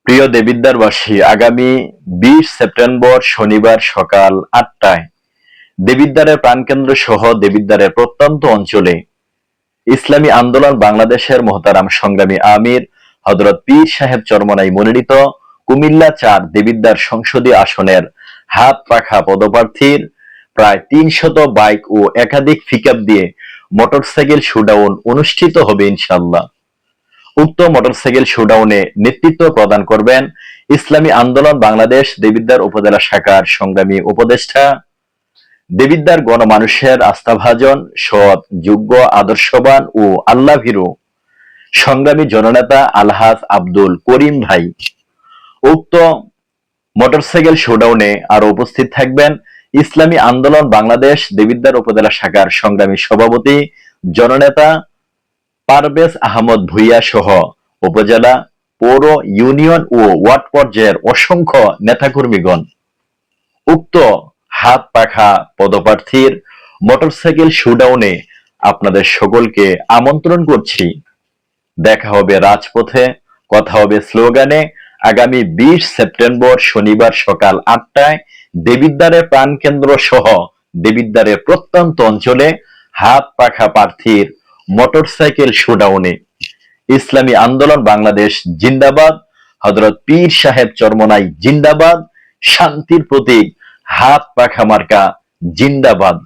প্রিয় দেবিদ্বারবাসী, আগামী 20 সেপ্টেম্বর শনিবার সকাল 8টায় দেবিদ্বারের প্রাণকেন্দ্র সহ দেবিদ্বারের প্রত্যন্ত অঞ্চলে ইসলামী আন্দোলন বাংলাদেশের মোহতারাম সংগ্রামী আমির হযরত পীর সাহেব চরমনাই মনোনীত কুমিল্লা 4 দেবিদ্বার সংসদীয় আসনের হাত পাখা পদপ্রার্থীর প্রায় 300 বাইক ও একাধিক পিকআপ দিয়ে মোটরসাইকেল শোডাউন অনুষ্ঠিত হবে ইনশাআল্লাহ। উক্ত মোটরসাইকেল শোডাউনে নেতৃত্ব প্রদান করবেন ইসলামী আন্দোলন বাংলাদেশ দেবিদ্বার উপজেলা শাখার সংগ্রামী উপদেষ্টা, দেবিদ্বার গণমানুষের আস্থাভাজন, সৎ, যোগ্য, আদর্শবান ও আল্লাহভীরু সংগ্রামী জননেতা আলহাজ আব্দুল করিম ভাই। উক্ত মোটরসাইকেল শোডাউনে আরো উপস্থিত থাকবেন ইসলামী আন্দোলন বাংলাদেশ দেবিদ্বার উপজেলা শাখার সংগ্রামী সভাপতি জননেতা পারভেজ আহমদ ভূঁইয়া সহ উপজেলা, পৌর, ইউনিয়ন ও ওয়ার্ড পর্যায়ের অসংখ্য নেতাকর্মীগণ। উক্ত হাত পাখা পদপ্রার্থীর মোটরসাইকেল শোডাউনে আপনাদের সকলকে আমন্ত্রণ করছি। দেখা হবে রাজপথে, কথা হবে স্লোগানে। আগামী 20 সেপ্টেম্বর শনিবার সকাল 8টায় দেবিদ্বারের প্রাণকেন্দ্র সহ দেবিদ্বারের প্রত্যন্ত অঞ্চলে হাত পাখা প্রার্থীর মোটরসাইকেল শোডাউনে। ইসলামী আন্দোলন বাংলাদেশ জিন্দাবাদ, হযরত পীর সাহেব চরমনাই জিন্দাবাদ, শান্তির প্রতীক হাত পাখা মার্কা জিন্দাবাদ।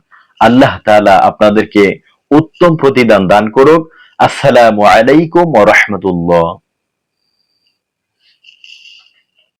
আল্লাহ তাআলা আপনাদেরকে উত্তম প্রতিদান দান করুক। আসসালামু আলাইকুম ওয়া রাহমাতুল্লাহ।